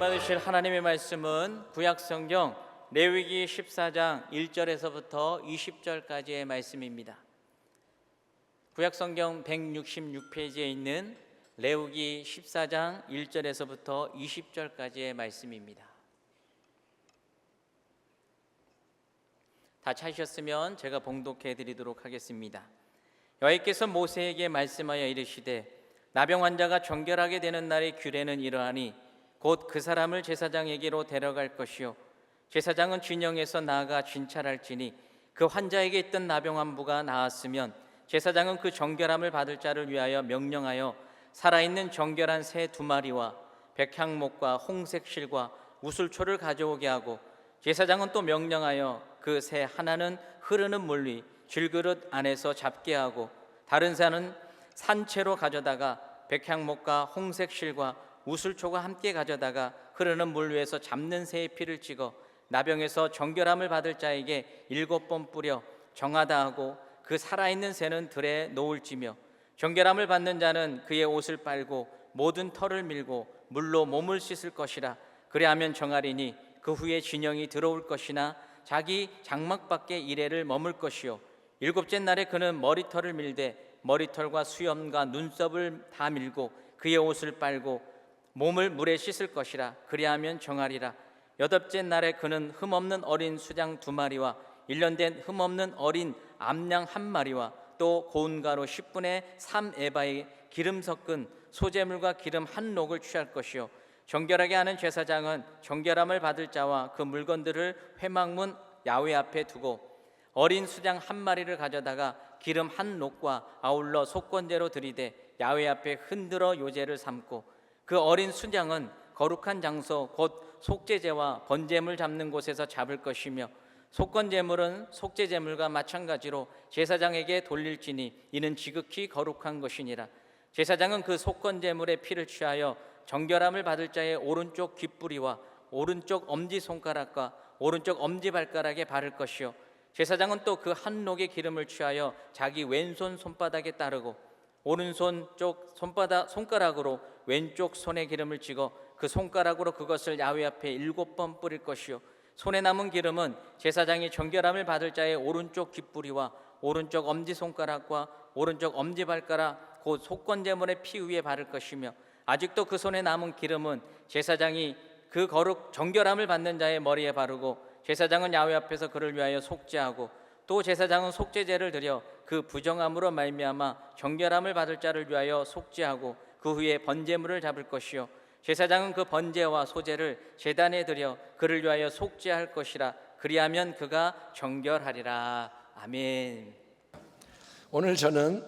받으실 하나님의 말씀은 구약성경 레위기 14장 1절에서부터 20절까지의 말씀입니다. 구약성경 166페이지에 있는 레위기 14장 1절에서부터 20절까지의 말씀입니다. 다 찾으셨으면 제가 봉독해 드리도록 하겠습니다. 여호와께서 모세에게 말씀하여 이르시되 나병 환자가 정결하게 되는 날의 규례는 이러하니 곧 그 사람을 제사장에게로 데려갈 것이요 제사장은 진영에서 나아가 진찰할지니 그 환자에게 있던 나병 환부가 나았으면 제사장은 그 정결함을 받을 자를 위하여 명령하여 살아있는 정결한 새 2마리와 백향목과 홍색 실과 우슬초를 가져오게 하고 제사장은 또 명령하여 그 새 하나는 흐르는 물 위 질그릇 안에서 잡게 하고 다른 새는 산채로 가져다가 백향목과 홍색 실과 우슬초가 함께 가져다가 흐르는 물 위에서 잡는 새의 피를 찍어 나병에서 정결함을 받을 자에게 7번 뿌려 정하다 하고 그 살아있는 새는 들에 놓을지며 정결함을 받는 자는 그의 옷을 빨고 모든 털을 밀고 물로 몸을 씻을 것이라. 그리하면 정하리니 그 후에 진영이 들어올 것이나 자기 장막 밖에 이레를 머물 것이요 7째 날에 그는 머리털을 밀되 머리털과 수염과 눈썹을 다 밀고 그의 옷을 빨고 몸을 물에 씻을 것이라. 그리하면 정하리라. 8째 날에 그는 흠없는 어린 수장 2마리와 1년 된 흠없는 어린 암양 1마리와 또 고운 가루 10분의 3에바의 기름 섞은 소재물과 기름 1녹을 취할 것이요 정결하게 하는 제사장은 정결함을 받을 자와 그 물건들을 회막문 야훼 앞에 두고 어린 수장 1마리를 가져다가 기름 1녹과 아울러 속건제로 드리되 야훼 앞에 흔들어 요제를 삼고 그 어린 수장은 거룩한 장소 곧 속죄제와 번제물 잡는 곳에서 잡을 것이며 속건제물은 속죄제물과 마찬가지로 제사장에게 돌릴지니 이는 지극히 거룩한 것이니라. 제사장은 그 속건제물의 피를 취하여 정결함을 받을 자의 오른쪽 귓부리와 오른쪽 엄지손가락과 오른쪽 엄지발가락에 바를 것이요 제사장은 또 그 1녹의 기름을 취하여 자기 왼손 손바닥에 따르고 오른손 쪽 손가락으로 왼쪽 손에 기름을 찍어 그 손가락으로 그것을 야훼 앞에 7번 뿌릴 것이요 손에 남은 기름은 제사장이 정결함을 받을 자의 오른쪽 귓부리와 오른쪽 엄지손가락과 오른쪽 엄지발가락 곧 속건제물의 피 위에 바를 것이며 아직도 그 손에 남은 기름은 제사장이 그 거룩 정결함을 받는 자의 머리에 바르고 제사장은 야훼 앞에서 그를 위하여 속죄하고 또 제사장은 속죄제를 드려 그 부정함으로 말미암아 정결함을 받을 자를 위하여 속죄하고 그 후에 번제물을 잡을 것이요 제사장은 그 번제와 소제를 제단에 드려 그를 위하여 속죄할 것이라. 그리하면 그가 정결하리라. 아멘. 오늘 저는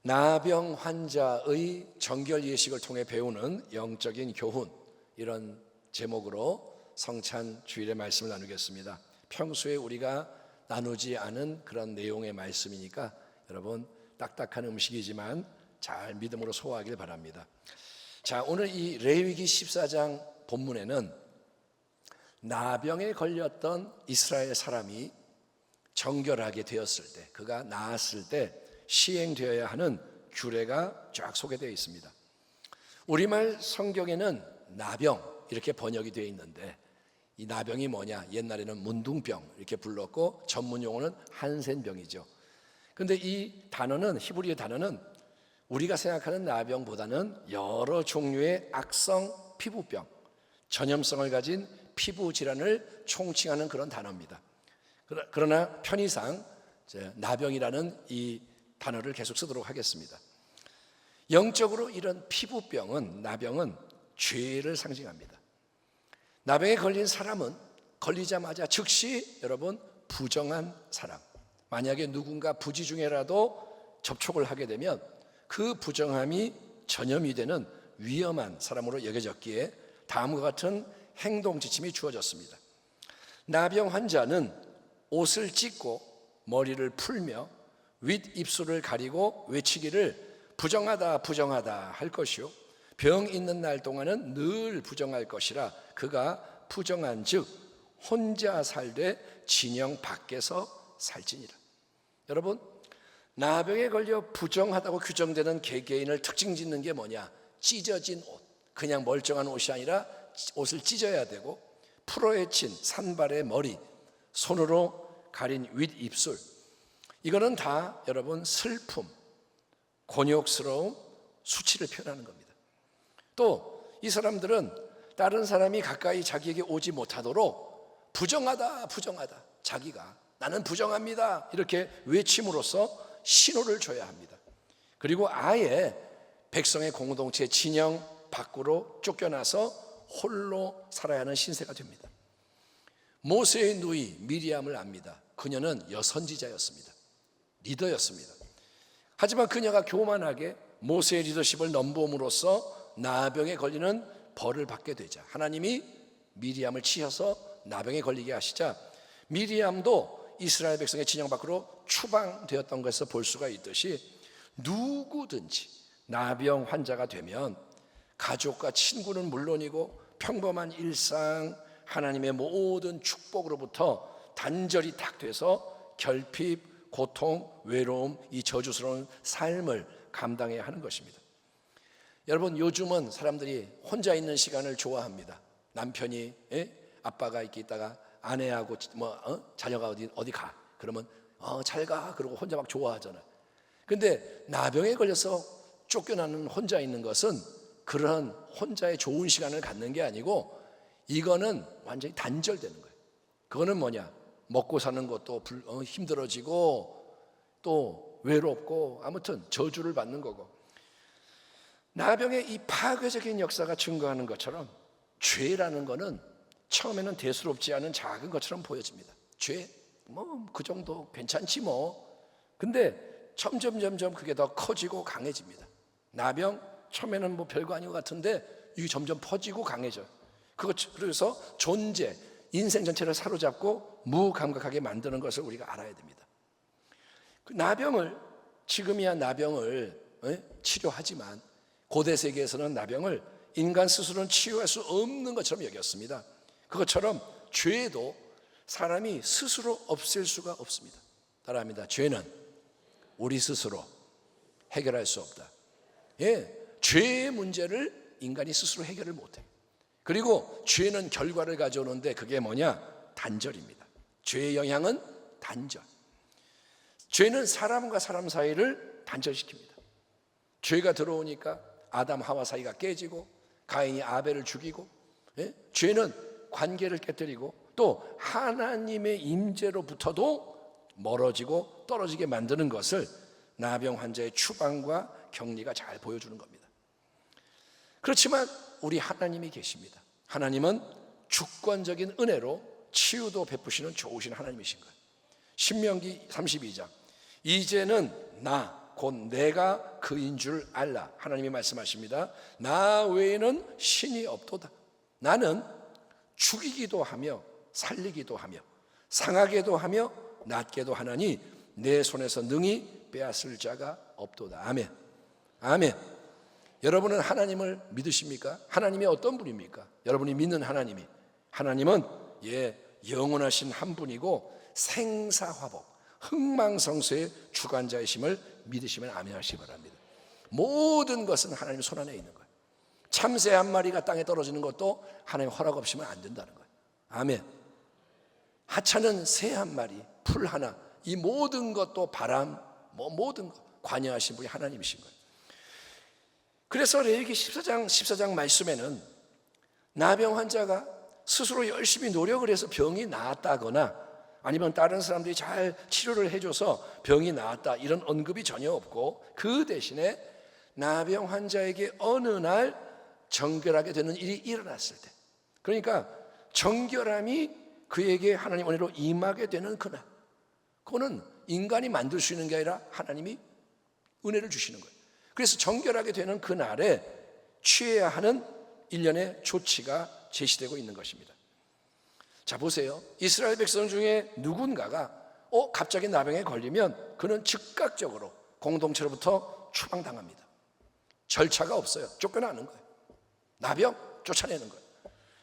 나병 환자의 정결 예식을 통해 배우는 영적인 교훈, 이런 제목으로 성찬 주일의 말씀을 나누겠습니다. 평소에 우리가 나누지 않은 그런 내용의 말씀이니까 여러분 딱딱한 음식이지만 잘 믿음으로 소화하길 바랍니다. 자, 오늘 이 레위기 14장 본문에는 나병에 걸렸던 이스라엘 사람이 정결하게 되었을 때, 그가 나았을 때 시행되어야 하는 규례가 쫙 소개되어 있습니다. 우리말 성경에는 나병 이렇게 번역이 되어 있는데 이 나병이 뭐냐? 옛날에는 문둥병 이렇게 불렀고 전문 용어는 한센병이죠. 근데 이 단어는, 히브리어 단어는 우리가 생각하는 나병보다는 여러 종류의 악성 피부병, 전염성을 가진 피부 질환을 총칭하는 그런 단어입니다. 그러나 편의상 나병이라는 이 단어를 계속 쓰도록 하겠습니다. 영적으로 이런 피부병은, 나병은 죄를 상징합니다. 나병에 걸린 사람은 걸리자마자 즉시 여러분 부정한 사람, 만약에 누군가 부지 중에라도 접촉을 하게 되면 그 부정함이 전염이 되는 위험한 사람으로 여겨졌기에 다음과 같은 행동 지침이 주어졌습니다. 나병 환자는 옷을 찢고 머리를 풀며 윗입술을 가리고 외치기를 부정하다 부정하다 할 것이요 병 있는 날 동안은 늘 부정할 것이라. 그가 부정한 즉 혼자 살되 진영 밖에서 살지니라. 여러분, 나병에 걸려 부정하다고 규정되는 개개인을 특징 짓는 게 뭐냐? 찢어진 옷, 그냥 멀쩡한 옷이 아니라 옷을 찢어야 되고 풀어헤친 산발의 머리, 손으로 가린 윗입술, 이거는 다 여러분 슬픔, 곤욕스러움, 수치를 표현하는 겁니다. 또 이 사람들은 다른 사람이 가까이 자기에게 오지 못하도록 부정하다, 자기가 나는 부정합니다 이렇게 외침으로써 신호를 줘야 합니다. 그리고 아예 백성의 공동체 진영 밖으로 쫓겨나서 홀로 살아야 하는 신세가 됩니다. 모세의 누이 미리암을 압니다. 그녀는 여선지자였습니다. 리더였습니다. 하지만 그녀가 교만하게 모세의 리더십을 넘봄으로써 나병에 걸리는 벌을 받게 되자 하나님이 미리암을 치셔서 나병에 걸리게 하시자 미리암도 이스라엘 백성의 진영 밖으로 추방되었던 것에서 볼 수가 있듯이 누구든지 나병 환자가 되면 가족과 친구는 물론이고 평범한 일상, 하나님의 모든 축복으로부터 단절이 탁 돼서 결핍, 고통, 외로움, 이 저주스러운 삶을 감당해야 하는 것입니다. 여러분, 요즘은 사람들이 혼자 있는 시간을 좋아합니다. 남편이 아빠가 이렇게 있다가 아내하고 자녀가 어디 가 그러면 잘 가 그러고 혼자 막 좋아하잖아요. 근데 나병에 걸려서 쫓겨나는 혼자 있는 것은 그런 혼자의 좋은 시간을 갖는 게 아니고 이거는 완전히 단절되는 거예요. 그거는 뭐냐? 먹고 사는 것도 힘들어지고 또 외롭고 아무튼 저주를 받는 거고, 나병의 이 파괴적인 역사가 증거하는 것처럼 죄라는 거는 처음에는 대수롭지 않은 작은 것처럼 보여집니다. 죄? 그 정도 괜찮지 뭐. 근데 점점 그게 더 커지고 강해집니다. 나병 처음에는 별거 아닌 것 같은데 이게 점점 퍼지고 강해져요. 그래서 존재, 인생 전체를 사로잡고 무감각하게 만드는 것을 우리가 알아야 됩니다. 그 나병을, 지금이야 나병을 치료하지만 고대 세계에서는 나병을 인간 스스로는 치유할 수 없는 것처럼 여겼습니다. 그것처럼 죄도 사람이 스스로 없앨 수가 없습니다. 따라합니다. 죄는 우리 스스로 해결할 수 없다. 죄의 문제를 인간이 스스로 해결을 못해. 그리고 죄는 결과를 가져오는데 그게 뭐냐? 단절입니다. 죄의 영향은 단절. 죄는 사람과 사람 사이를 단절시킵니다. 죄가 들어오니까 아담 하와 사이가 깨지고 가인이 아벨을 죽이고, 죄는 관계를 깨뜨리고 또 하나님의 임재로부터도 멀어지고 떨어지게 만드는 것을 나병 환자의 추방과 격리가 잘 보여주는 겁니다. 그렇지만 우리 하나님이 계십니다. 하나님은 주권적인 은혜로 치유도 베푸시는 좋으신 하나님이신 거예요. 신명기 32장, 이제는 곧 내가 그인 줄 알라. 하나님이 말씀하십니다. 나 외에는 신이 없도다. 나는 죽이기도 하며 살리기도 하며 상하게도 하며 낫게도 하나니 내 손에서 능히 빼앗을 자가 없도다. 아멘. 아멘. 여러분은 하나님을 믿으십니까? 하나님이 어떤 분입니까? 여러분이 믿는 하나님은 영원하신 한 분이고 생사화복, 흥망성쇠의 주관자이심을 믿으시면 아멘 하시기 바랍니다. 모든 것은 하나님 손 안에 있는 거예요. 참새 한 마리가 땅에 떨어지는 것도 하나님 허락 없이면 안 된다는 거예요. 아멘. 하찮은 새 한 마리, 풀 하나, 이 모든 것도 바람, 모든 것 관여하신 분이 하나님이신 거예요. 그래서 레위기 14장 말씀에는 나병 환자가 스스로 열심히 노력을 해서 병이 나았다거나 아니면 다른 사람들이 잘 치료를 해줘서 병이 나았다 이런 언급이 전혀 없고, 그 대신에 나병 환자에게 어느 날 정결하게 되는 일이 일어났을 때, 그러니까 정결함이 그에게 하나님 은혜로 임하게 되는 그날, 그거는 인간이 만들 수 있는 게 아니라 하나님이 은혜를 주시는 거예요. 그래서 정결하게 되는 그날에 취해야 하는 일련의 조치가 제시되고 있는 것입니다. 자, 보세요. 이스라엘 백성 중에 누군가가 갑자기 나병에 걸리면 그는 즉각적으로 공동체로부터 추방당합니다. 절차가 없어요. 쫓겨나는 거예요. 나병 쫓아내는 거예요.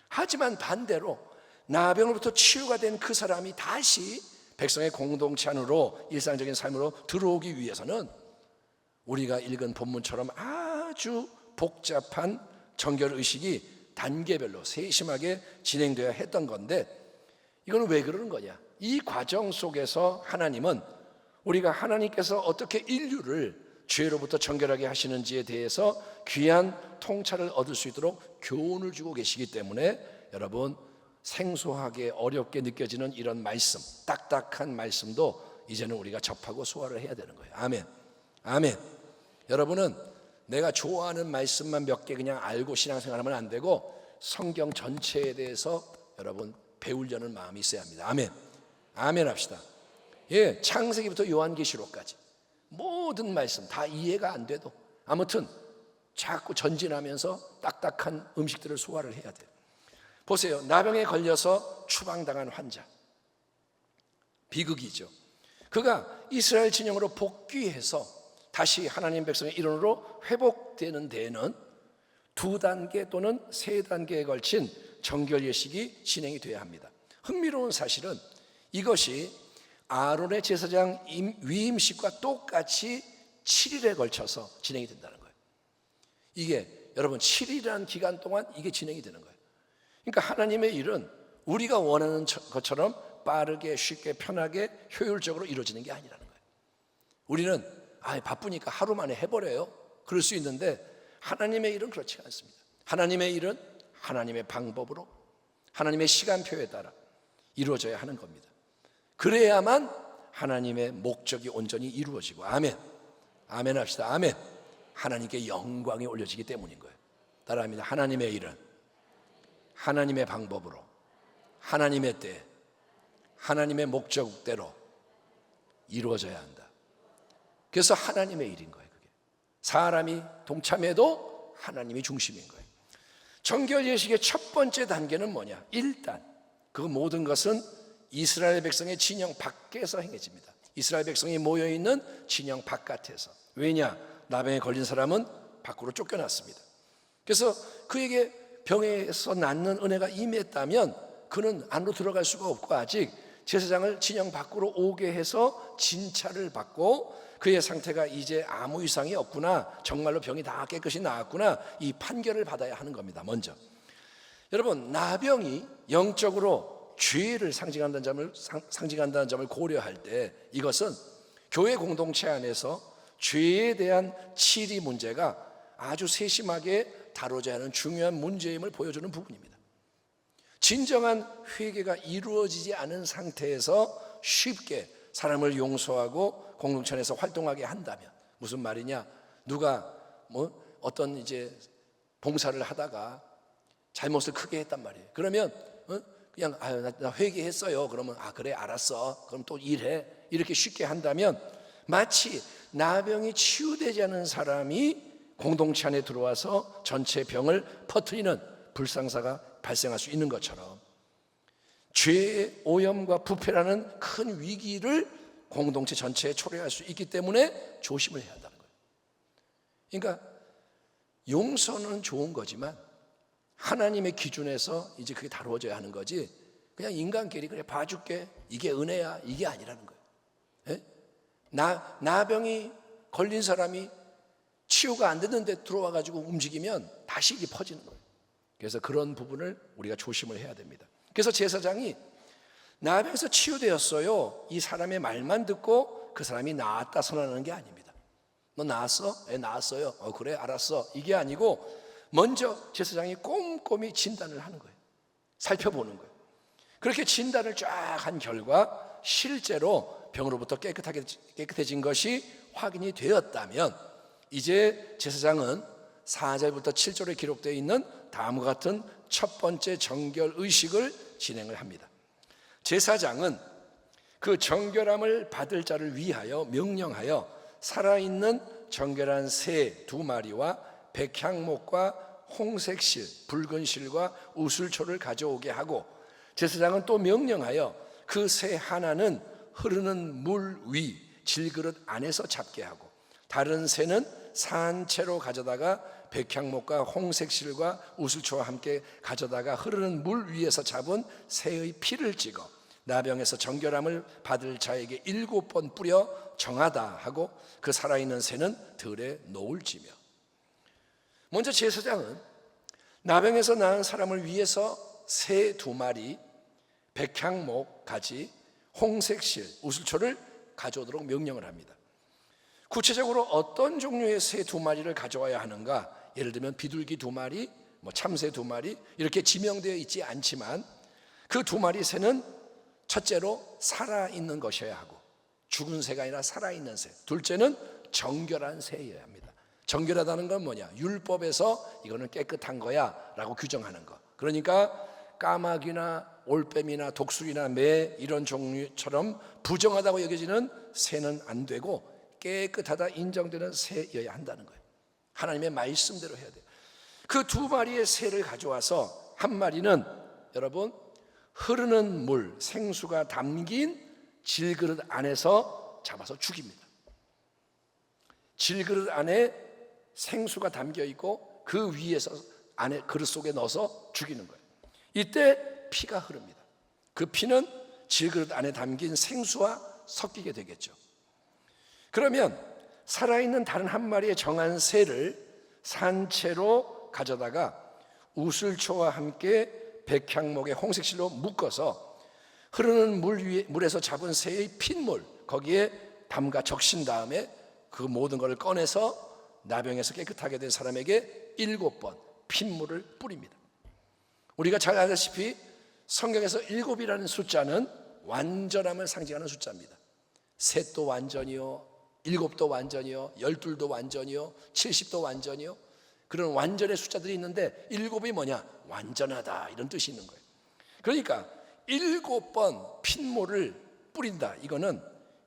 하지만 반대로 나병으로부터 치유가 된 그 사람이 다시 백성의 공동체 안으로 일상적인 삶으로 들어오기 위해서는 우리가 읽은 본문처럼 아주 복잡한 정결의식이 단계별로 세심하게 진행되어야 했던 건데, 이거는 왜 그러는 거냐? 이 과정 속에서 하나님은 우리가 하나님께서 어떻게 인류를 죄로부터 정결하게 하시는지에 대해서 귀한 통찰을 얻을 수 있도록 교훈을 주고 계시기 때문에, 여러분, 생소하게 어렵게 느껴지는 이런 말씀, 딱딱한 말씀도 이제는 우리가 접하고 소화를 해야 되는 거예요. 아멘. 아멘. 여러분은 내가 좋아하는 말씀만 몇 개 그냥 알고 신앙생활하면 안 되고, 성경 전체에 대해서 여러분 배우려는 마음이 있어야 합니다. 아멘. 아멘 합시다. 예, 창세기부터 요한계시록까지 모든 말씀 다 이해가 안 돼도 아무튼 자꾸 전진하면서 딱딱한 음식들을 소화를 해야 돼요. 보세요. 나병에 걸려서 추방당한 환자, 비극이죠. 그가 이스라엘 진영으로 복귀해서 다시 하나님 백성의 일원으로 회복되는 데에는 2단계 또는 3단계에 걸친 정결 예식이 진행이 돼야 합니다. 흥미로운 사실은 이것이 아론의 제사장 위임식과 똑같이 7일에 걸쳐서 진행이 된다는 거예요. 이게 여러분 7일이라는 기간 동안 이게 진행이 되는 거예요. 그러니까 하나님의 일은 우리가 원하는 것처럼 빠르게 쉽게 편하게 효율적으로 이루어지는 게 아니라는 거예요. 우리는 바쁘니까 하루 만에 해버려요. 그럴 수 있는데 하나님의 일은 그렇지 않습니다. 하나님의 일은 하나님의 방법으로, 하나님의 시간표에 따라 이루어져야 하는 겁니다. 그래야만 하나님의 목적이 온전히 이루어지고, 아멘. 아멘 합시다. 아멘. 하나님께 영광이 올려지기 때문인 거예요. 따라합니다. 하나님의 일은 하나님의 방법으로, 하나님의 때, 하나님의 목적대로 이루어져야 한다. 그래서 하나님의 일인 거예요. 그게 사람이 동참해도 하나님이 중심인 거예요. 정결 예식의 첫 번째 단계는 뭐냐? 일단 그 모든 것은 이스라엘 백성의 진영 밖에서 행해집니다. 이스라엘 백성이 모여있는 진영 바깥에서. 왜냐? 나병에 걸린 사람은 밖으로 쫓겨났습니다. 그래서 그에게 병에서 낫는 은혜가 임했다면 그는 안으로 들어갈 수가 없고, 아직 제사장을 진영 밖으로 오게 해서 진찰을 받고 그의 상태가 이제 아무 이상이 없구나, 정말로 병이 다 깨끗이 나았구나, 이 판결을 받아야 하는 겁니다. 먼저 여러분, 나병이 영적으로 죄를 상징한다는 점을 고려할 때 이것은 교회 공동체 안에서 죄에 대한 치리 문제가 아주 세심하게 다뤄져야 하는 중요한 문제임을 보여주는 부분입니다. 진정한 회개가 이루어지지 않은 상태에서 쉽게 사람을 용서하고 공동체 안에서 활동하게 한다면, 무슨 말이냐? 누가 어떤 이제 봉사를 하다가 잘못을 크게 했단 말이에요. 그러면 그냥 나 회개했어요. 그러면 그래 알았어. 그럼 또 일해. 이렇게 쉽게 한다면 마치 나병이 치유되지 않은 사람이 공동체 안에 들어와서 전체 병을 퍼뜨리는 불상사가 발생할 수 있는 것처럼, 죄의 오염과 부패라는 큰 위기를 공동체 전체에 초래할 수 있기 때문에 조심을 해야 한다는 거예요. 그러니까 용서는 좋은 거지만 하나님의 기준에서 이제 그게 다루어져야 하는 거지, 그냥 인간끼리 그래 봐줄게, 이게 은혜야, 이게 아니라는 거예요. 예? 나병이 걸린 사람이 치유가 안 됐는데 들어와 가지고 움직이면 다시 이게 퍼지는 거예요. 그래서 그런 부분을 우리가 조심을 해야 됩니다. 그래서 제사장이 나병에서 치유되었어요, 이 사람의 말만 듣고 그 사람이 나았다 선언하는 게 아닙니다. 너 나았어? 네, 나았어요. 그래 알았어. 이게 아니고 먼저 제사장이 꼼꼼히 진단을 하는 거예요. 살펴보는 거예요. 그렇게 진단을 쫙 한 결과 실제로 병으로부터 깨끗해진 것이 확인이 되었다면, 이제 제사장은 4절부터 7절에 기록되어 있는 다음과 같은 첫 번째 정결 의식을 진행을 합니다. 제사장은 그 정결함을 받을 자를 위하여 명령하여 살아있는 정결한 새 2마리와 백향목과 홍색실, 붉은 실과 우슬초를 가져오게 하고, 제사장은 또 명령하여 그 새 하나는 흐르는 물 위 질그릇 안에서 잡게 하고, 다른 새는 산채로 가져다가 백향목과 홍색실과 우슬초와 함께 가져다가 흐르는 물 위에서 잡은 새의 피를 찍어 나병에서 정결함을 받을 자에게 7번 뿌려 정하다 하고, 그 살아있는 새는 들에 놓을지며. 먼저 제사장은 나병에서 나은 사람을 위해서 새 2마리, 백향목 가지, 홍색실, 우슬초를 가져오도록 명령을 합니다. 구체적으로 어떤 종류의 새 2마리를 가져와야 하는가? 예를 들면 비둘기 2마리, 참새 2마리 이렇게 지명되어 있지 않지만 그 2마리 새는 첫째로 살아있는 것이어야 하고, 죽은 새가 아니라 살아있는 새. 둘째는 정결한 새여야 합니다. 정결하다는 건 뭐냐? 율법에서 이거는 깨끗한 거야 라고 규정하는 거. 그러니까 까마귀나 올빼미나 독수리나 매 이런 종류처럼 부정하다고 여겨지는 새는 안 되고 깨끗하다 인정되는 새여야 한다는 거예요. 하나님의 말씀대로 해야 돼요. 그 2마리의 새를 가져와서 한 마리는 여러분 흐르는 물, 생수가 담긴 질그릇 안에서 잡아서 죽입니다. 질그릇 안에 생수가 담겨 있고 그 위에서 안에 그릇 속에 넣어서 죽이는 거예요. 이때 피가 흐릅니다. 그 피는 질그릇 안에 담긴 생수와 섞이게 되겠죠. 그러면 살아있는 다른 한 마리의 정한 새를 산채로 가져다가 우슬초와 함께 백향목의 홍색실로 묶어서 흐르는 물에서 잡은 새의 핏물 거기에 담가 적신 다음에 그 모든 것을 꺼내서 나병에서 깨끗하게 된 사람에게 7번 핏물을 뿌립니다. 우리가 잘 알다시피 성경에서 7이라는 숫자는 완전함을 상징하는 숫자입니다. 셋도 완전이요, 7도 완전이요, 12도 완전이요, 70도 완전이요. 그런 완전의 숫자들이 있는데 7이 뭐냐? 완전하다 이런 뜻이 있는 거예요. 그러니까 7번 핏물을 뿌린다. 이거는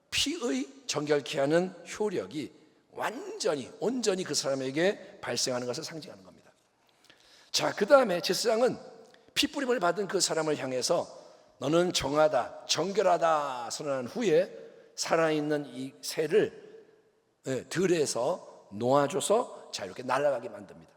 피의 정결케 하는 효력이 완전히 온전히 그 사람에게 발생하는 것을 상징하는 겁니다. 자, 그 다음에 제사장은 피 뿌림을 받은 그 사람을 향해서 너는 정하다, 정결하다 선언한 후에 살아있는 이 새를 들에서 놓아줘서 자유롭게 날아가게 만듭니다.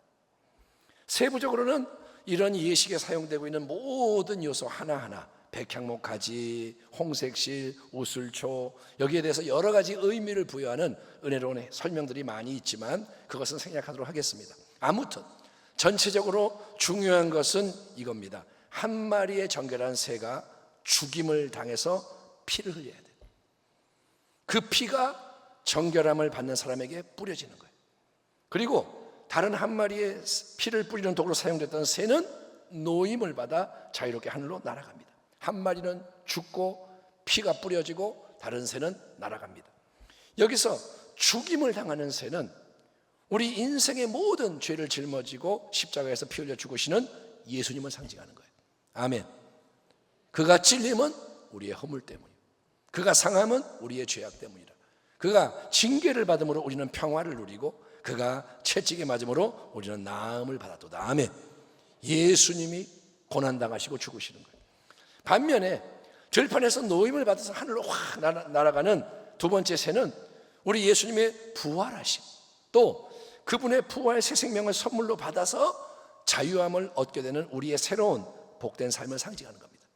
세부적으로는 이런 예식에 사용되고 있는 모든 요소 하나하나, 백향목 가지, 홍색실, 우슬초, 여기에 대해서 여러 가지 의미를 부여하는 은혜로운 설명들이 많이 있지만 그것은 생략하도록 하겠습니다. 아무튼 전체적으로 중요한 것은 이겁니다. 한 마리의 정결한 새가 죽임을 당해서 피를 흘려야 돼요. 그 피가 정결함을 받는 사람에게 뿌려지는 거예요. 그리고 다른 한 마리의 피를 뿌리는 도구로 사용됐던 새는 노임을 받아 자유롭게 하늘로 날아갑니다. 한 마리는 죽고 피가 뿌려지고 다른 새는 날아갑니다. 여기서 죽임을 당하는 새는 우리 인생의 모든 죄를 짊어지고 십자가에서 피 흘려 죽으시는 예수님을 상징하는 거예요. 아멘. 그가 찔림은 우리의 허물 때문이에요. 그가 상함은 우리의 죄악 때문이라. 그가 징계를 받음으로 우리는 평화를 누리고 그가 채찍에 맞음으로 우리는 나음을 받았도다. 아멘. 예수님이 고난당하시고 죽으시는 거예요. 반면에 들판에서 노임을 받아서 하늘로 확 날아가는 두 번째 새는 우리 예수님의 부활하심, 또 그분의 부활 새 생명을 선물로 받아서 자유함을 얻게 되는 우리의 새로운 복된 삶을 상징하는 겁니다.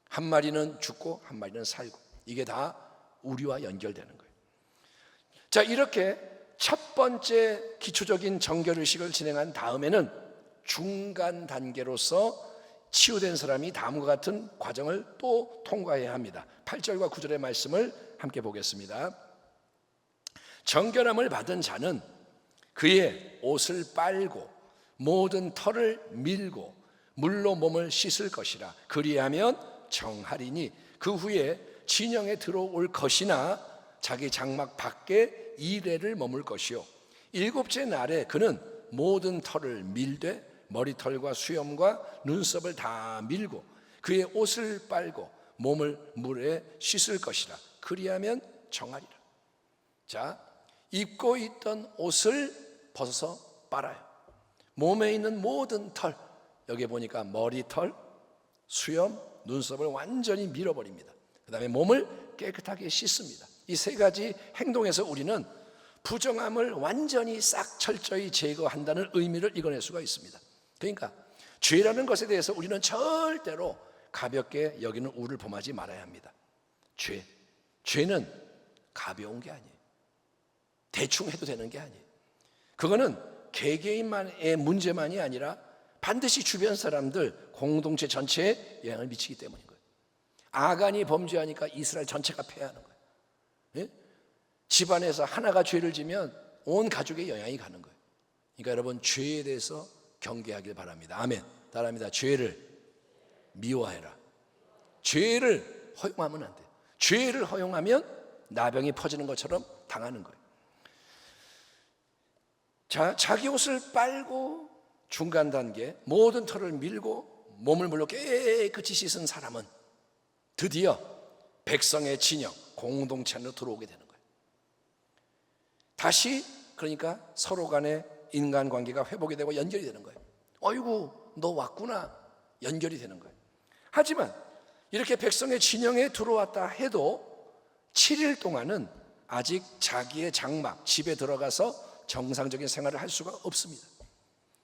한 마리는 죽고 한 마리는 살고, 이게 다 우리와 연결되는 거예요. 자, 이렇게 첫 번째 기초적인 정결의식을 진행한 다음에는 중간 단계로서 치유된 사람이 다음과 같은 과정을 또 통과해야 합니다. 8절과 9절의 말씀을 함께 보겠습니다. 정결함을 받은 자는 그의 옷을 빨고 모든 털을 밀고 물로 몸을 씻을 것이라. 그리하면 정하리니 그 후에 진영에 들어올 것이나 자기 장막 밖에 이레를 머물 것이요, 7째 날에 그는 모든 털을 밀되 머리털과 수염과 눈썹을 다 밀고 그의 옷을 빨고 몸을 물에 씻을 것이라. 그리하면 정하리라. 자, 입고 있던 옷을 벗어서 빨아요. 몸에 있는 모든 털, 여기 보니까 머리털, 수염, 눈썹을 완전히 밀어버립니다. 그 다음에 몸을 깨끗하게 씻습니다. 이 세 가지 행동에서 우리는 부정함을 완전히 싹 철저히 제거한다는 의미를 이겨낼 수가 있습니다. 그러니까 죄라는 것에 대해서 우리는 절대로 가볍게 여기는 우를 범하지 말아야 합니다. 죄는 가벼운 게 아니에요. 대충 해도 되는 게 아니에요. 그거는 개개인만의 문제만이 아니라 반드시 주변 사람들, 공동체 전체에 영향을 미치기 때문인 거예요. 아간이 범죄하니까 이스라엘 전체가 패하는 거예요. 예? 집안에서 하나가 죄를 지면 온 가족에 영향이 가는 거예요. 그러니까 여러분, 죄에 대해서 경계하길 바랍니다. 아멘. 따라합니다. 죄를 미워해라. 죄를 허용하면 안 돼요. 죄를 허용하면 나병이 퍼지는 것처럼 당하는 거예요. 자, 자기 옷을 빨고 중간 단계 모든 털을 밀고 몸을 물로 깨끗이 씻은 사람은 드디어 백성의 진영, 공동체 안으로 들어오게 되는 거예요. 다시 그러니까 서로 간의 인간관계가 회복이 되고 연결이 되는 거예요. 어이구, 너 왔구나. 연결이 되는 거예요. 하지만 이렇게 백성의 진영에 들어왔다 해도 7일 동안은 아직 자기의 장막, 집에 들어가서 정상적인 생활을 할 수가 없습니다.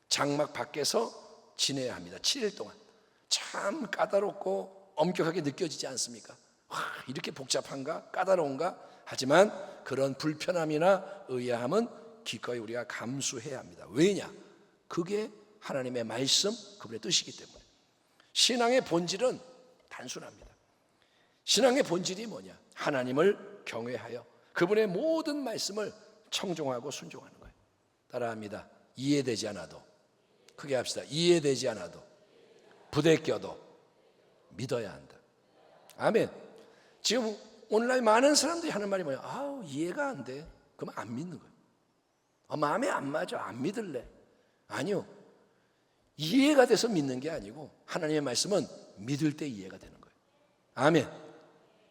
장막 밖에서 지내야 합니다. 7일 동안. 참 까다롭고 엄격하게 느껴지지 않습니까? 와, 이렇게 복잡한가? 까다로운가? 하지만 그런 불편함이나 의아함은 기꺼이 우리가 감수해야 합니다. 왜냐? 그게 하나님의 말씀, 그분의 뜻이기 때문에. 신앙의 본질은 단순합니다. 신앙의 본질이 뭐냐? 하나님을 경외하여 그분의 모든 말씀을 청종하고 순종하는 거예요. 따라합니다. 이해되지 않아도, 크게 합시다. 이해되지 않아도, 부대껴도 믿어야 한다. 아멘. 지금 오늘날 많은 사람들이 하는 말이 뭐냐? 아우, 이해가 안 돼. 그럼 안 믿는 거예요. 마음에 안 맞아. 안 믿을래. 아니요. 이해가 돼서 믿는 게 아니고 하나님의 말씀은 믿을 때 이해가 되는 거예요. 아멘.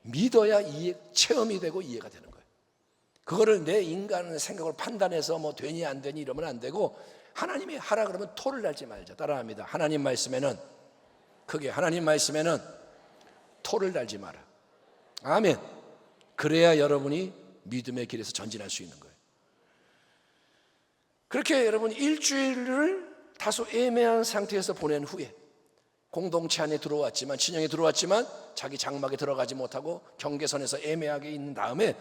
믿어야 체험이 되고 이해가 되는 거예요. 그거를 내 인간의 생각으로 판단해서 뭐 되니 안 되니 이러면 안 되고, 하나님이 하라 그러면 토를 달지 말자. 따라합니다. 하나님 말씀에는, 크게 하나님 말씀에는 토를 달지 마라. 아멘. 그래야 여러분이 믿음의 길에서 전진할 수 있는 거예요. 그렇게 여러분 일주일을 다소 애매한 상태에서 보낸 후에 공동체 안에 들어왔지만, 진영에 들어왔지만 자기 장막에 들어가지 못하고 경계선에서 애매하게 있는 다음에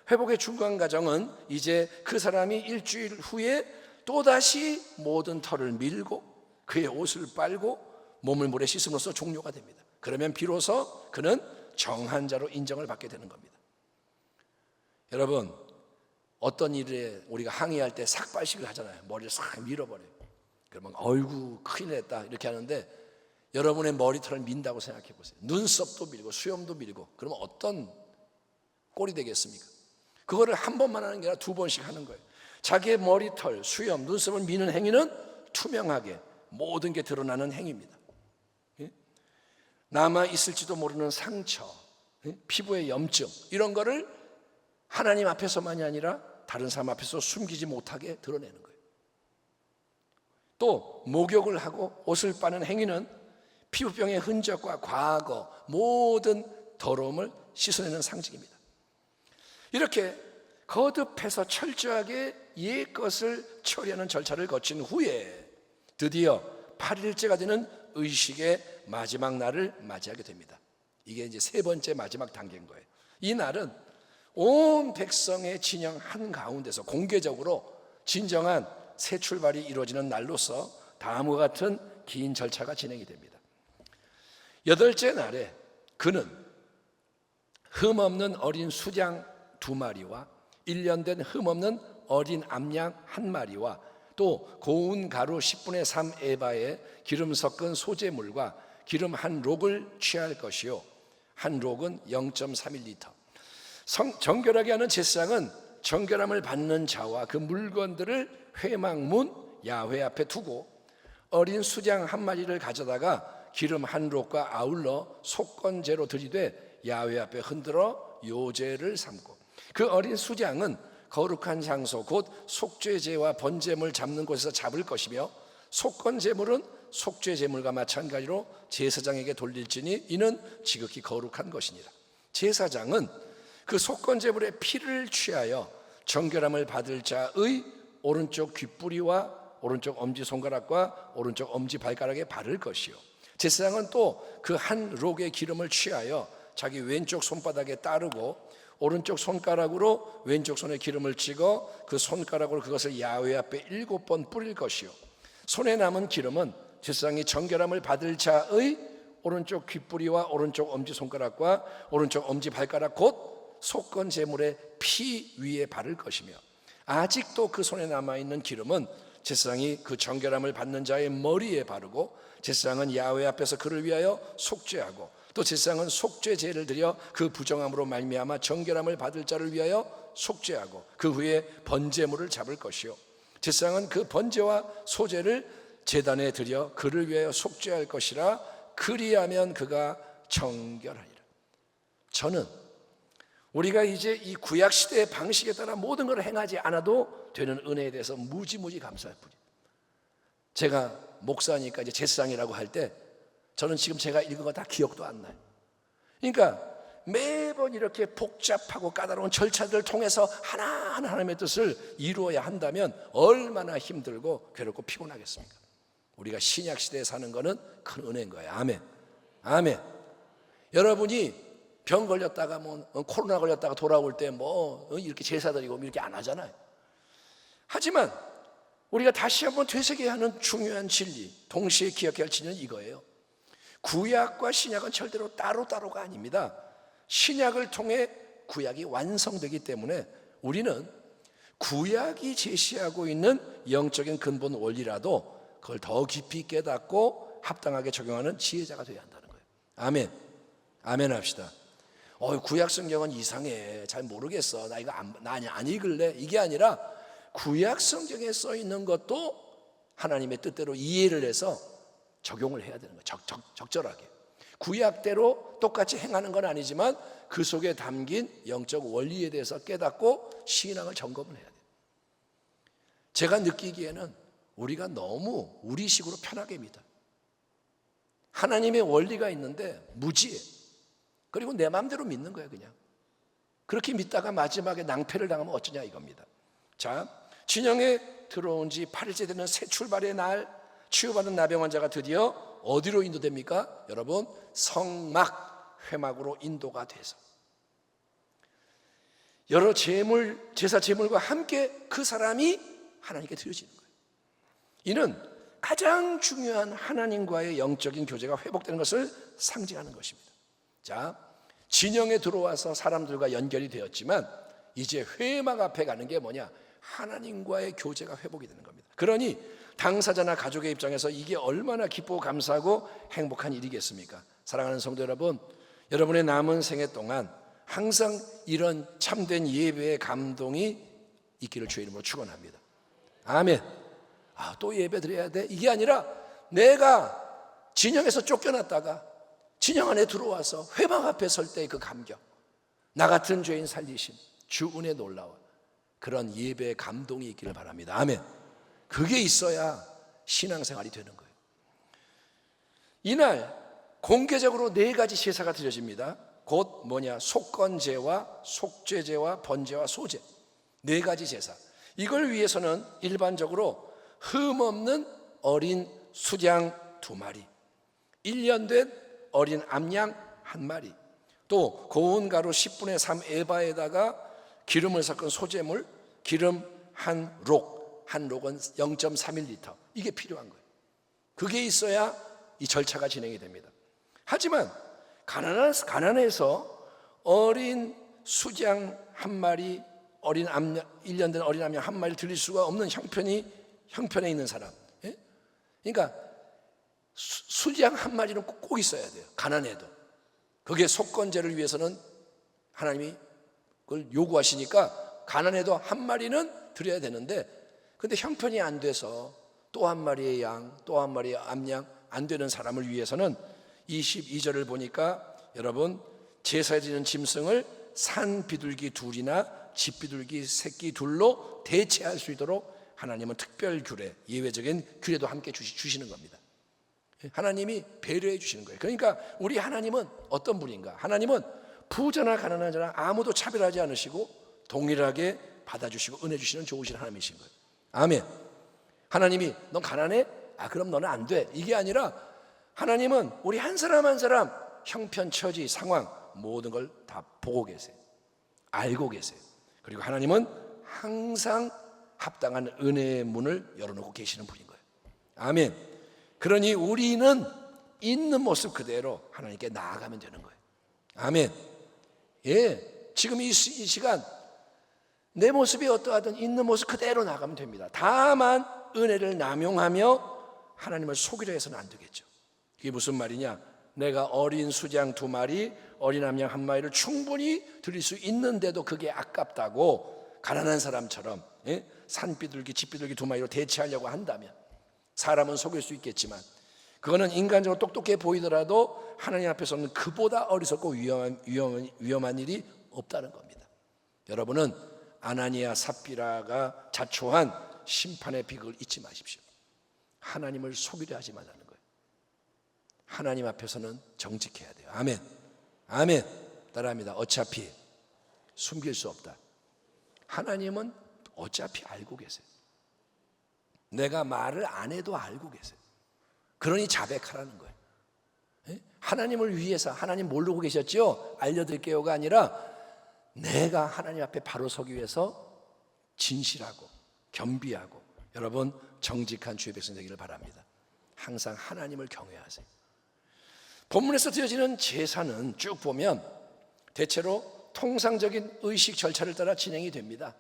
회복의 중간 과정은 이제 그 사람이 일주일 후에 또다시 모든 털을 밀고 그의 옷을 빨고 몸을 물에 씻음으로써 종료가 됩니다. 그러면 비로소 그는 정한 자로 인정을 받게 되는 겁니다. 여러분, 어떤 일에 우리가 항의할 때 삭발식을 하잖아요. 머리를 싹 밀어버려요. 그러면 어이구 큰일 났다 이렇게 하는데, 여러분의 머리털을 민다고 생각해 보세요. 눈썹도 밀고 수염도 밀고, 그러면 어떤 꼴이 되겠습니까? 그거를 한 번만 하는 게 아니라 두 번씩 하는 거예요. 자기의 머리털, 수염, 눈썹을 미는 행위는 투명하게 모든 게 드러나는 행위입니다. 남아있을지도 모르는 상처, 피부의 염증, 이런 거를 하나님 앞에서만이 아니라 다른 사람 앞에서 숨기지 못하게 드러내는 거예요. 또 목욕을 하고 옷을 빠는 행위는 피부병의 흔적과 과거, 모든 더러움을 씻어내는 상징입니다. 이렇게 거듭해서 철저하게 옛것을 처리하는 절차를 거친 후에 드디어 8일째가 되는 의식의 마지막 날을 맞이하게 됩니다. 이게 이제 세 번째 마지막 단계인 거예요. 이 날은 온 백성의 진영 한가운데서 공개적으로 진정한 새 출발이 이루어지는 날로서 다음과 같은 긴 절차가 진행이 됩니다. 8째 날에 그는 흠없는 어린 수양 2마리와 1년 된 흠없는 어린 암양 1마리와 또 고운 가루 10분의 3 에바에 기름 섞은 소재물과 기름 한 록을 취할 것이요, 한 록은 0.31리터. 정결하게 하는 제사장은 정결함을 받는 자와 그 물건들을 회막문 야훼 앞에 두고 어린 수양 1마리를 가져다가 기름 한 록과 아울러 속건제로 드리되 야훼 앞에 흔들어 요제를 삼고, 그 어린 수양은 거룩한 장소 곧 속죄제와 번제물 잡는 곳에서 잡을 것이며, 속건제물은 속죄제물과 마찬가지로 제사장에게 돌릴지니 이는 지극히 거룩한 것이니라. 제사장은 그 속건제물의 피를 취하여 정결함을 받을 자의 오른쪽 귓뿌리와 오른쪽 엄지손가락과 오른쪽 엄지발가락에 바를 것이요, 제사장은 또 그 한 록의 기름을 취하여 자기 왼쪽 손바닥에 따르고 오른쪽 손가락으로 왼쪽 손에 기름을 찍어 그 손가락으로 그것을 야훼 앞에 7번 뿌릴 것이요, 손에 남은 기름은 제사장이 정결함을 받을 자의 오른쪽 귓뿌리와 오른쪽 엄지손가락과 오른쪽 엄지발가락 곧 속건 제물의 피 위에 바를 것이며, 아직도 그 손에 남아있는 기름은 제사장이 그 정결함을 받는 자의 머리에 바르고, 제사장은 야훼 앞에서 그를 위하여 속죄하고, 또 제사장은 속죄제를 드려 그 부정함으로 말미암아 정결함을 받을 자를 위하여 속죄하고, 그 후에 번제물을 잡을 것이요, 제사장은 그 번제와 소제를 제단에 드려 그를 위하여 속죄할 것이라. 그리하면 그가 정결하리라. 저는 우리가 이제 이 구약 시대의 방식에 따라 모든 걸 행하지 않아도 되는 은혜에 대해서 무지무지 감사할 뿐입니다. 제가 목사니까 이제 제사장이라고 할 때 저는 지금 제가 읽은 거 다 기억도 안 나요. 그러니까 매번 이렇게 복잡하고 까다로운 절차들을 통해서 하나하나 하나님의 뜻을 이루어야 한다면 얼마나 힘들고 괴롭고 피곤하겠습니까? 우리가 신약 시대에 사는 거는 큰 은혜인 거예요. 아멘. 아멘. 여러분이 병 걸렸다가 코로나 걸렸다가 돌아올 때 이렇게 제사 드리고 이렇게 안 하잖아요. 하지만 우리가 다시 한번 되새겨야 하는 중요한 진리, 동시에 기억해야 할 진리는 이거예요. 구약과 신약은 절대로 따로따로가 아닙니다. 신약을 통해 구약이 완성되기 때문에 우리는 구약이 제시하고 있는 영적인 근본 원리라도 그걸 더 깊이 깨닫고 합당하게 적용하는 지혜자가 되어야 한다는 거예요. 아멘. 아멘 합시다. 구약 성경은 이상해, 잘 모르겠어, 나 이거 안 읽을래, 이게 아니라 구약 성경에 써 있는 것도 하나님의 뜻대로 이해를 해서 적용을 해야 되는 거예요. 적절하게. 구약대로 똑같이 행하는 건 아니지만 그 속에 담긴 영적 원리에 대해서 깨닫고 신앙을 점검을 해야 돼요. 제가 느끼기에는 우리가 너무 우리식으로 편하게 믿어요. 하나님의 원리가 있는데 무지해. 그리고 내 마음대로 믿는 거예요, 그냥. 그렇게 믿다가 마지막에 낭패를 당하면 어쩌냐 이겁니다. 자, 진영에 들어온 지 8일째 되는 새 출발의 날, 치유받은 나병 환자가 드디어 어디로 인도됩니까? 여러분, 성막, 회막으로 인도가 돼서 여러 제사 제물과 함께 그 사람이 하나님께 드려지는 거예요. 이는 가장 중요한 하나님과의 영적인 교제가 회복되는 것을 상징하는 것입니다. 자, 진영에 들어와서 사람들과 연결이 되었지만 이제 회막 앞에 가는 게 뭐냐? 하나님과의 교제가 회복이 되는 겁니다. 그러니 당사자나 가족의 입장에서 이게 얼마나 기쁘고 감사하고 행복한 일이겠습니까? 사랑하는 성도 여러분, 여러분의 남은 생애 동안 항상 이런 참된 예배의 감동이 있기를 주의 이름으로 축원합니다. 아멘. 또 예배 드려야 돼? 이게 아니라 내가 진영에서 쫓겨났다가 진영 안에 들어와서 회막 앞에 설 때의 그 감격, 나 같은 죄인 살리심, 주 은혜 놀라워, 그런 예배의 감동이 있기를 바랍니다. 아멘. 그게 있어야 신앙생활이 되는 거예요. 이날 공개적으로 4가지 제사가 드려집니다. 곧 뭐냐? 속건제와 속죄제와 번제와 소제, 4가지 제사. 이걸 위해서는 일반적으로 흠없는 어린 수양 2마리, 1년 된 어린 암양 1마리, 또 고운 가루 10분의 3 에바에다가 기름을 섞은 소재물, 기름 한 록, 한 록은 0.31리터, 이게 필요한 거예요. 그게 있어야 이 절차가 진행이 됩니다. 하지만 가난해서 어린 수양 1마리, 어린 암양, 1년 된 어린 암양 1마리를 드릴 수가 없는 형편에 있는 사람, 예? 그러니까 수양 1마리는 꼭 있어야 돼요. 가난해도. 그게 속건제를 위해서는 하나님이 그걸 요구하시니까 가난해도 1마리는 드려야 되는데, 근데 형편이 안 돼서 또 1마리의 양, 또 1마리의 암양 안 되는 사람을 위해서는 22절을 보니까 여러분, 제사에 드리는 짐승을 산 비둘기 2이나 집 비둘기 새끼 2로 대체할 수 있도록 하나님은 특별 규례, 예외적인 규례도 함께 주시는 겁니다. 하나님이 배려해 주시는 거예요. 그러니까 우리 하나님은 어떤 분인가? 하나님은 부자나 가난한 자나 아무도 차별하지 않으시고 동일하게 받아주시고 은혜 주시는 좋으신 하나님이신 거예요. 아멘. 하나님이 넌 가난해? 그럼 너는 안 돼. 이게 아니라 하나님은 우리 한 사람 한 사람 형편, 처지, 상황 모든 걸 다 보고 계세요. 알고 계세요. 그리고 하나님은 항상 합당한 은혜의 문을 열어놓고 계시는 분인 거예요. 아멘. 그러니 우리는 있는 모습 그대로 하나님께 나아가면 되는 거예요. 아멘. 예, 지금 이 시간 내 모습이 어떠하든 있는 모습 그대로 나가면 됩니다. 다만 은혜를 남용하며 하나님을 속이려 해서는 안 되겠죠. 이게 무슨 말이냐? 내가 어린 수장 2마리, 어린 암양 1마리를 충분히 드릴 수 있는데도 그게 아깝다고 가난한 사람처럼 산비둘기, 집비둘기 2마리로 대체하려고 한다면, 사람은 속일 수 있겠지만 그거는 인간적으로 똑똑해 보이더라도 하나님 앞에서는 그보다 어리석고 위험한 일이 없다는 겁니다. 여러분은 아나니아 삽비라가 자초한 심판의 비극을 잊지 마십시오. 하나님을 속이려 하지 말라는 거예요. 하나님 앞에서는 정직해야 돼요. 아멘. 아멘. 따라합니다. 어차피 숨길 수 없다. 하나님은 어차피 알고 계세요. 내가 말을 안 해도 알고 계세요. 그러니 자백하라는 거예요. 하나님을 위해서, 하나님 모르고 계셨죠? 알려드릴게요가 아니라 내가 하나님 앞에 바로 서기 위해서 진실하고 겸비하고 여러분 정직한 주의 백성 되기를 바랍니다. 항상 하나님을 경외하세요. 본문에서 드려지는 제사는 쭉 보면 대체로 통상적인 의식 절차를 따라 진행이 됩니다.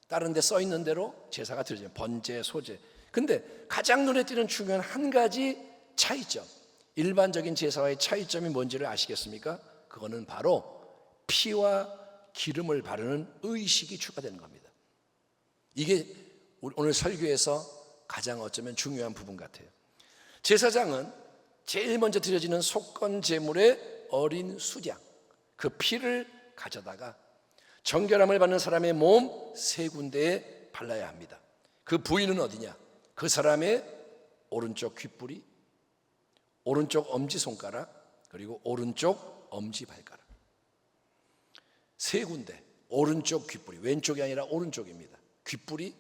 다른 데 써 있는 대로 제사가 드려져요. 번제, 소제. 근데 가장 눈에 띄는 중요한 한 가지 차이점, 일반적인 제사와의 차이점이 뭔지를 아시겠습니까? 그거는 바로 피와 기름을 바르는 의식이 추가되는 겁니다. 이게 오늘 설교에서 가장 어쩌면 중요한 부분 같아요. 제사장은 제일 먼저 드려지는 속건 제물의 어린 수장, 그 피를 가져다가 정결함을 받는 사람의 몸 3군데에 발라야 합니다. 그 부위는 어디냐? 그 사람의 오른쪽 귓불이, 오른쪽 엄지손가락, 그리고 오른쪽 엄지발가락. 3군데, 오른쪽 귓불이, 왼쪽이 아니라 오른쪽입니다. 귓불이,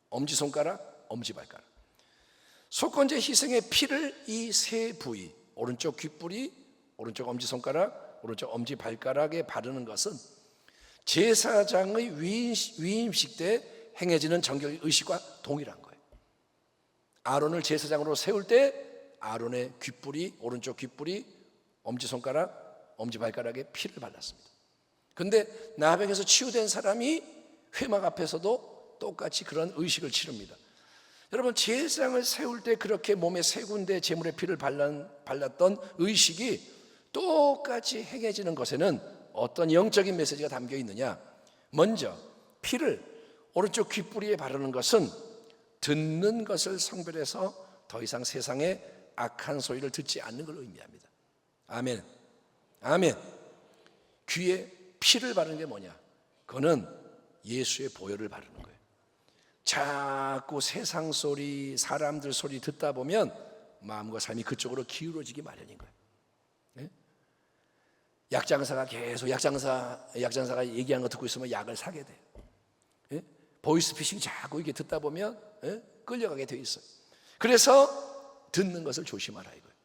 엄지손가락, 엄지발가락. 속건제 희생의 피를 이 3부위, 오른쪽 귓불이, 오른쪽 엄지손가락, 오른쪽 엄지발가락에 바르는 것은 제사장의 위임식 때 행해지는 정결 의식과 동일한 거예요. 아론을 제사장으로 세울 때 아론의 귓불이, 오른쪽 귓불이, 엄지손가락, 엄지발가락에 피를 발랐습니다. 근데 나병에서 치유된 사람이 회막 앞에서도 똑같이 그런 의식을 치릅니다. 여러분, 제사장을 세울 때 그렇게 몸에 3군데 제물의 피를 발랐던 의식이 똑같이 행해지는 것에는 어떤 영적인 메시지가 담겨 있느냐? 먼저 피를 오른쪽 귓부리에 바르는 것은 듣는 것을 성별해서 더 이상 세상에 악한 소리를 듣지 않는 걸 의미합니다. 아멘. 아멘. 귀에 피를 바르는 게 뭐냐? 그거는 예수의 보혈을 바르는 거예요. 자꾸 세상 소리, 사람들 소리 듣다 보면 마음과 삶이 그쪽으로 기울어지기 마련인 거예요. 네? 약장사가 계속 약장사가 얘기하는 거 듣고 있으면 약을 사게 돼요. 네? 보이스피싱 자꾸 이게 듣다 보면 끌려가게 돼 있어요. 그래서 듣는 것을 조심하라 이거예요.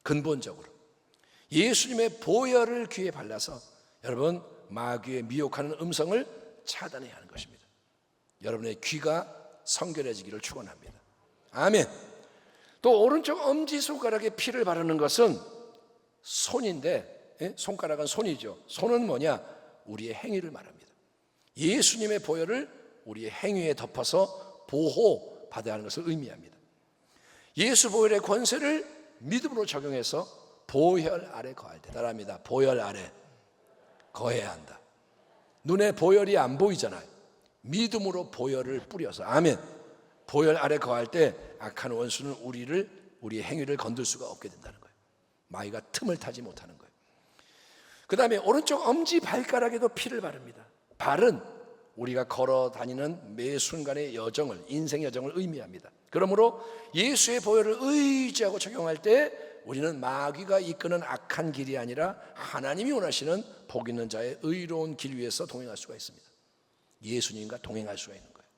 근본적으로 예수님의 보혈을 귀에 발라서 여러분 마귀의 미혹하는 음성을 차단해야 하는 것입니다. 여러분의 귀가 성결해지기를 축원합니다. 아멘. 또 오른쪽 엄지손가락에 피를 바르는 것은 손인데, 손가락은 손이죠. 손은 뭐냐? 우리의 행위를 말합니다. 예수님의 보혈을 우리의 행위에 덮어서 보호받아야 하는 것을 의미합니다. 예수 보혈의 권세를 믿음으로 적용해서 보혈 아래 거할 때, 따라합니다. 보혈 아래 거해야 한다. 눈에 보혈이 안 보이잖아요. 믿음으로 보혈을 뿌려서, 아멘. 보혈 아래 거할 때 악한 원수는 우리의 행위를 건들 수가 없게 된다는 거예요. 마귀가 틈을 타지 못하는 거예요. 그 다음에 오른쪽 엄지 발가락에도 피를 바릅니다. 발은 우리가 걸어 다니는 매 순간의 여정을, 인생 여정을 의미합니다. 그러므로 예수의 보혈을 의지하고 적용할 때 우리는 마귀가 이끄는 악한 길이 아니라 하나님이 원하시는 복 있는 자의 의로운 길 위에서 동행할 수가 있습니다. 예수님과 동행할 수가 있는 거예요.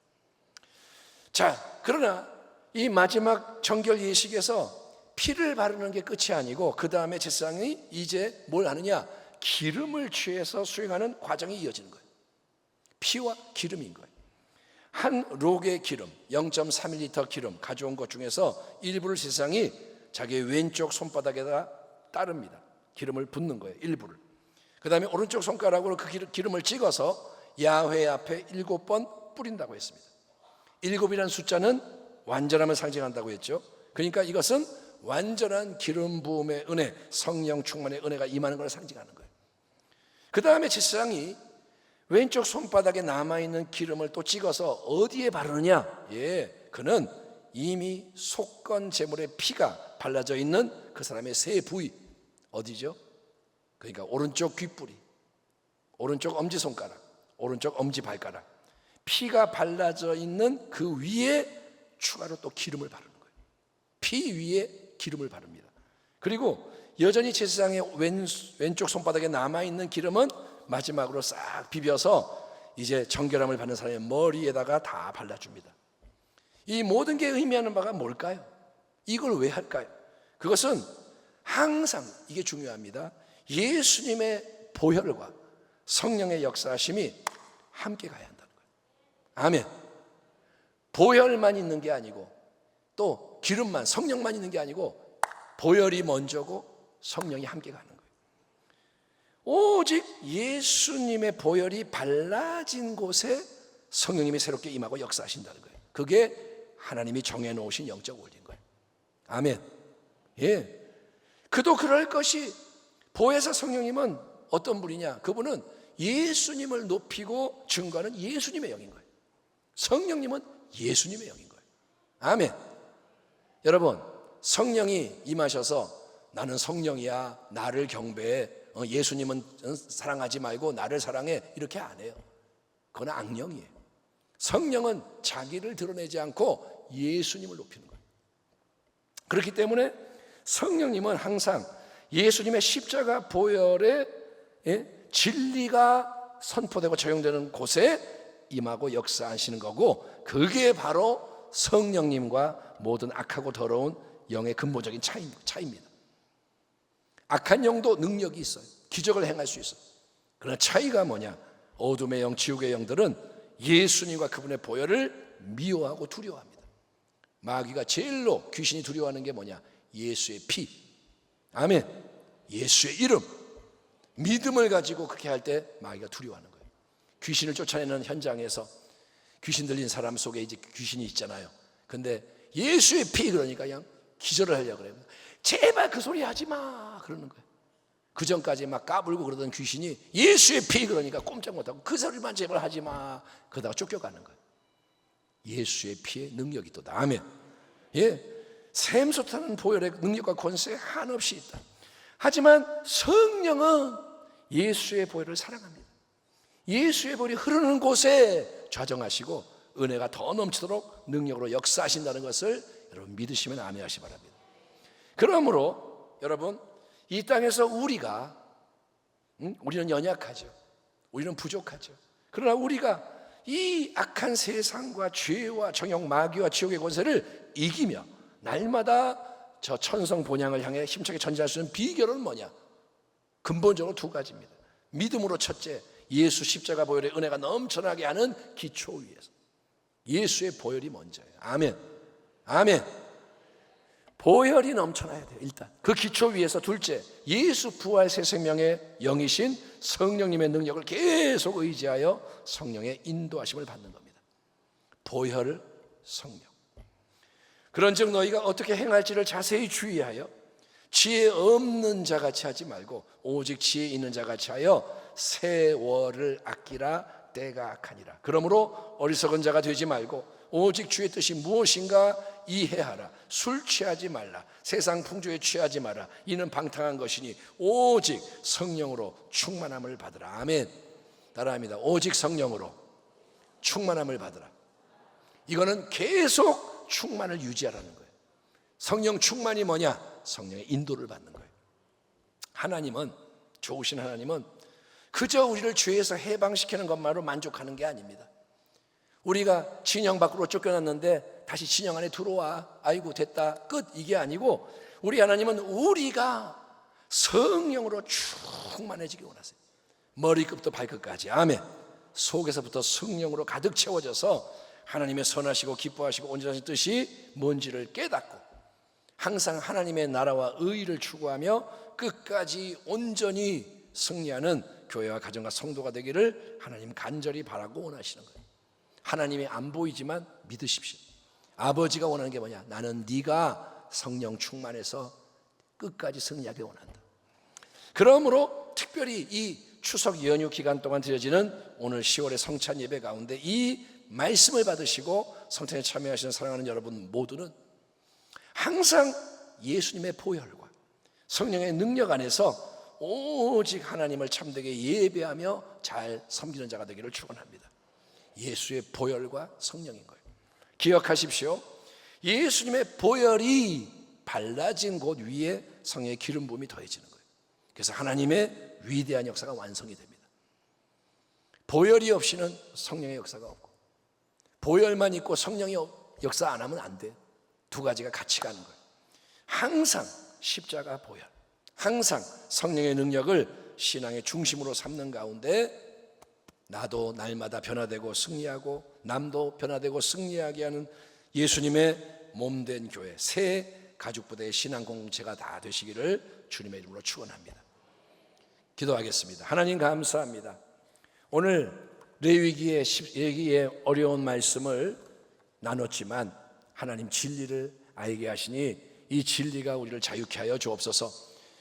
자, 그러나 이 마지막 정결 예식에서 피를 바르는 게 끝이 아니고 그 다음에 제사장이 이제 뭘 하느냐? 기름을 취해서 수행하는 과정이 이어지는 거예요. 피와 기름인 거예요. 한 록의 기름 0.31리터 기름 가져온 것 중에서 일부를 제사장이 자기의 왼쪽 손바닥에다 따릅니다. 기름을 붓는 거예요. 일부를. 그 다음에 오른쪽 손가락으로 그 기름을 찍어서 야훼 앞에 7번 뿌린다고 했습니다. 7이라는 숫자는 완전함을 상징한다고 했죠. 그러니까 이것은 완전한 기름 부음의 은혜, 성령 충만의 은혜가 임하는 걸 상징하는 거예요. 그 다음에 제사장이 왼쪽 손바닥에 남아있는 기름을 또 찍어서 어디에 바르느냐? 그는 이미 속건 제물의 피가 발라져 있는 그 사람의 세 부위, 어디죠? 그러니까 오른쪽 귓뿌리, 오른쪽 엄지손가락, 오른쪽 엄지발가락, 피가 발라져 있는 그 위에 추가로 또 기름을 바르는 거예요. 피 위에 기름을 바릅니다. 그리고 여전히 제사장의 왼쪽 손바닥에 남아있는 기름은 마지막으로 싹 비벼서 이제 정결함을 받는 사람의 머리에다가 다 발라줍니다. 이 모든 게 의미하는 바가 뭘까요? 이걸 왜 할까요? 그것은 항상, 이게 중요합니다, 예수님의 보혈과 성령의 역사하심이 함께 가야 한다는 거예요. 아멘. 보혈만 있는 게 아니고 또 기름만, 성령만 있는 게 아니고 보혈이 먼저고 성령이 함께 가는 거예요. 오직 예수님의 보혈이 발라진 곳에 성령님이 새롭게 임하고 역사하신다는 거예요. 그게 하나님이 정해놓으신 영적 원리인 거예요. 아멘. 그도 그럴 것이, 보혜사 성령님은 어떤 분이냐? 그분은 예수님을 높이고 증거하는 예수님의 영인 거예요. 성령님은 예수님의 영인 거예요. 아멘. 여러분, 성령이 임하셔서 나는 성령이야, 나를 경배해, 예수님은 사랑하지 말고 나를 사랑해, 이렇게 안 해요. 그건 악령이에요. 성령은 자기를 드러내지 않고 예수님을 높이는 거예요. 그렇기 때문에 성령님은 항상 예수님의 십자가 보혈의 진리가 선포되고 적용되는 곳에 임하고 역사하시는 거고, 그게 바로 성령님과 모든 악하고 더러운 영의 근본적인 차이입니다. 악한 영도 능력이 있어요. 기적을 행할 수 있어요. 그러나 차이가 뭐냐? 어둠의 영, 지옥의 영들은 예수님과 그분의 보혈을 미워하고 두려워합니다. 마귀가 제일로 귀신이 두려워하는 게 뭐냐? 예수의 피. 아멘. 예수의 이름. 믿음을 가지고 그렇게 할 때 마귀가 두려워하는 거예요. 귀신을 쫓아내는 현장에서 귀신 들린 사람 속에 이제 귀신이 있잖아요. 근데 예수의 피 그러니까 그냥 기절을 하려고 그래요. 제발 그 소리 하지 마 그러는 거예요. 그 전까지 막 까불고 그러던 귀신이 예수의 피 그러니까 꼼짝 못하고 그 소리만 제발 하지 마 그러다가 쫓겨가는 거예요. 예수의 피의 능력이 또 아멘. 샘솟는 보혈의 능력과 권세 한없이 있다. 하지만 성령은 예수의 보혈을 사랑합니다. 예수의 보혈이 흐르는 곳에 좌정하시고 은혜가 더 넘치도록 능력으로 역사하신다는 것을 여러분 믿으시면 아멘하시 바랍니다. 그러므로 여러분, 이 땅에서 우리는 연약하죠. 우리는 부족하죠. 그러나 우리가 이 악한 세상과 죄와 정욕, 마귀와 지옥의 권세를 이기며 날마다 저 천성 본향을 향해 힘차게 전진할 수 있는 비결은 뭐냐? 근본적으로 두 가지입니다. 믿음으로 첫째, 예수 십자가 보혈의 은혜가 넘쳐나게 하는 기초 위에서 예수의 보혈이 먼저예요. 아멘. 아멘. 보혈이 넘쳐나야 돼요. 일단 그 기초 위에서 둘째, 예수 부활 새 생명의 영이신 성령님의 능력을 계속 의지하여 성령의 인도하심을 받는 겁니다. 보혈, 성령. 그런즉 너희가 어떻게 행할지를 자세히 주의하여 지혜 없는 자같이 하지 말고 오직 지혜 있는 자같이 하여 세월을 아끼라. 때가 악하니라. 그러므로 어리석은 자가 되지 말고 오직 주의 뜻이 무엇인가 이해하라. 술 취하지 말라. 세상 풍조에 취하지 마라. 이는 방탕한 것이니 오직 성령으로 충만함을 받으라. 아멘. 따라합니다. 오직 성령으로 충만함을 받으라. 이거는 계속 충만을 유지하라는 거예요. 성령 충만이 뭐냐? 성령의 인도를 받는 거예요. 하나님은, 좋으신 하나님은 그저 우리를 죄에서 해방시키는 것만으로 만족하는 게 아닙니다. 우리가 진영 밖으로 쫓겨났는데 다시 진영 안에 들어와. 아이고 됐다 끝, 이게 아니고 우리 하나님은 우리가 성령으로 충만해지기 원하세요. 머리끝부터 발끝까지. 아멘. 속에서부터 성령으로 가득 채워져서 하나님의 선하시고 기뻐하시고 온전하신 뜻이 뭔지를 깨닫고 항상 하나님의 나라와 의의를 추구하며 끝까지 온전히 승리하는 교회와 가정과 성도가 되기를 하나님 간절히 바라고 원하시는 거예요. 하나님이 안 보이지만 믿으십시오. 아버지가 원하는 게 뭐냐? 나는 네가 성령 충만해서 끝까지 승리하게 원한다. 그러므로 특별히 이 추석 연휴 기간 동안 드려지는 오늘 10월의 성찬 예배 가운데 이 말씀을 받으시고 성찬에 참여하시는 사랑하는 여러분 모두는 항상 예수님의 보혈과 성령의 능력 안에서 오직 하나님을 참되게 예배하며 잘 섬기는 자가 되기를 축원합니다. 예수의 보혈과 성령인 거예요. 기억하십시오. 예수님의 보혈이 발라진 곳 위에 성령의 기름 부음이 더해지는 거예요. 그래서 하나님의 위대한 역사가 완성이 됩니다. 보혈이 없이는 성령의 역사가 없고 보혈만 있고 성령이 역사 안 하면 안 돼요. 두 가지가 같이 가는 거예요. 항상 십자가 보혈, 항상 성령의 능력을 신앙의 중심으로 삼는 가운데 나도 날마다 변화되고 승리하고 남도 변화되고 승리하게 하는 예수님의 몸된 교회, 새 가죽부대의 신앙 공동체가 다 되시기를 주님의 이름으로 축원합니다. 기도하겠습니다. 하나님 감사합니다. 오늘 레위기의 어려운 말씀을 나눴지만 하나님 진리를 알게 하시니 이 진리가 우리를 자유케 하여 주옵소서.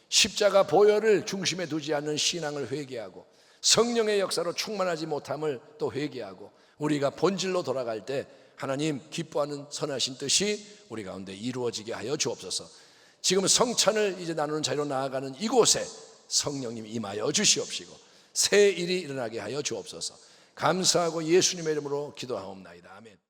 십자가 보혈을 중심에 두지 않는 신앙을 회개하고 성령의 역사로 충만하지 못함을 또 회개하고 우리가 본질로 돌아갈 때 하나님 기뻐하는 선하신 뜻이 우리 가운데 이루어지게 하여 주옵소서. 지금 성찬을 이제 나누는 자리로 나아가는 이곳에 성령님 임하여 주시옵시고 새 일이 일어나게 하여 주옵소서. 감사하고 예수님의 이름으로 기도하옵나이다. 아멘.